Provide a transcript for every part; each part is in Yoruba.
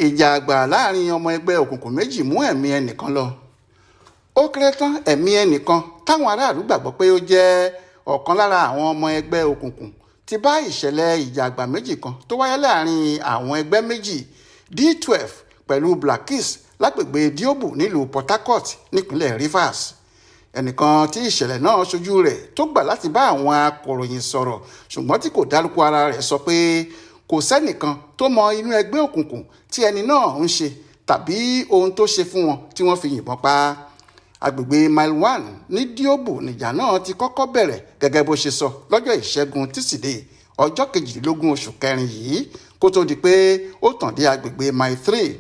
Ìjà àgbà láàrin ọmọ ẹgbẹ́ òkùnkùn méjì mú ẹ̀mí ẹnìkan lọ. Ó kéré tán ẹ̀mí ẹnìkan táwọn aráàlú gbàgbọ́ pé ó jẹ́ ọ̀kan lára àwọn ọmọ ẹgbẹ́ òkùnkùn ti bá ìṣẹ̀lẹ̀ ìjà àgbà méjì kan tó wáyé láàrin àwọn ẹgbẹ́ méjì D12 pẹ̀lú Blackis lágbègbè Diobu nílùú Port Harcourt nípínlẹ̀ Rivers. Ẹnìkan tí ìṣẹ̀lẹ̀ náà ṣojú rẹ̀ tó gbà láti bá àwọn akọ̀ròyìn sọ̀rọ̀ ṣùgbọ́n tí kò dárúkọ ara rẹ̀ sọ pé kò sẹ́nìkan tó mọ inú ẹgbẹ́ òkùnkùn tí ẹni náà ń ṣe tàbí ohun tó ṣe fún wọn tí wọ́n fi yìnbọn pa. Agbègbè Mile 1 ní Diobu níjà náà ti kọ́kọ́ bẹ̀rẹ̀ gẹ́gẹ́ bó ṣe sọ lọ́jọ́ ìṣẹ́gun tísídẹ̀ẹ́ ọjọ́ 22 oṣù kẹrin yìí kó tó di pé ó tàn dé agbègbè Mile 3.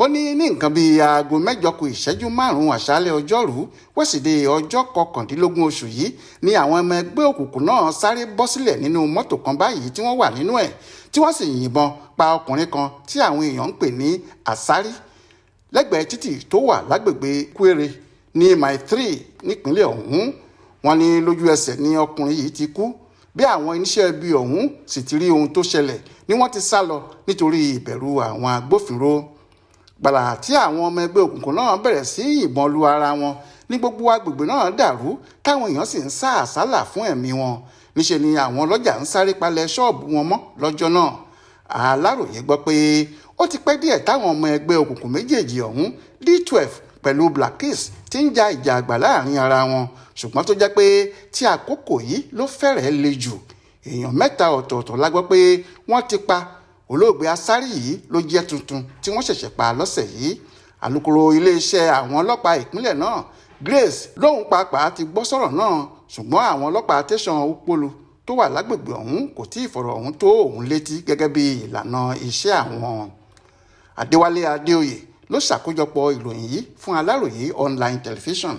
Ó ní nǹkan bíi aago 7:05 àṣálẹ́ ọjọ́rú wẹ́sídẹ̀ẹ́ ọjọ́ 19 oṣù yìí ni àwọn ọmọ ẹgbẹ́ òkùnkùn náà sáré bọ́ sílẹ̀ nínú mọ́tò kan báyìí tí wọ́n wà nínú ẹ̀ tí wọ́n sì yìnbọn pa ọkùnrin kan tí àwọn èèyàn ń pè ní Asari lẹ́gbẹ̀ẹ́ títì tó wà lágbègbè Kwere ní Mile 3 nípínlẹ̀ ọ̀hún. Wọ́n ní lójú ẹsẹ̀ ni ọkùnrin yìí ti kú bí àwọn oníṣẹ́ ibi ọ̀hún sì ti rí ohun tó ṣẹlẹ̀ ni wọ́n ti sá lọ nítorí ìbẹ̀rù àwọn agbófinró. Gbàrà tí àwọn ọmọ ẹgbẹ́ òkùnkùn náà bẹ̀rẹ̀ sí ìbọn lu ara wọn ní gbogbo agbègbè náà dàrú táwọn èèyàn sì ń sá àsálà fún ẹ̀mí wọn. Níṣe ni àwọn ọlọ́jà ń sáré palẹ̀ ṣọ́ọ̀bù wọn mọ́ lọ́jọ́ náà. Aláròyé gbọ́ pé ó ti pẹ́ díẹ̀ táwọn ọmọ ẹgbẹ́ òkùnkùn méjèèjì ọ̀hún D12 pẹ̀lú Blackis ti ń ja ìjà àgbà láàrin ara wọn ṣùgbọ́n tó jẹ́ pé tí àkókò yìí ló fẹ́rẹ̀ẹ́ le jù. Èèyàn 3 ọ̀tọ̀ọ̀tọ̀ la gbọ́ pé wọ́n ti pa. Olóògbé Asari yìí ló jẹ́ tuntun tí wọ́n ṣẹ̀ṣẹ̀ pa lọ́sẹ̀ yìí. Alukoro iléeṣẹ́ àwọn ọlọ́pàá ìpínlẹ̀ náà Grace lóhun pàápàá ti gbọ́ sọ̀rọ̀ náà ṣùgbọ́n àwọn ọlọ́pàá tẹ̀sán Upolu tó wà lágbègbè ọ̀hún kò tí ì fọ̀rọ̀ ọ̀hún tó òun létí gẹ́gẹ́ bí ìlànà iṣẹ́ àwọn. Adéwálé Adéoyè ló ṣàkójọpọ̀ ìròyìn yìí fún Aláròyé online television.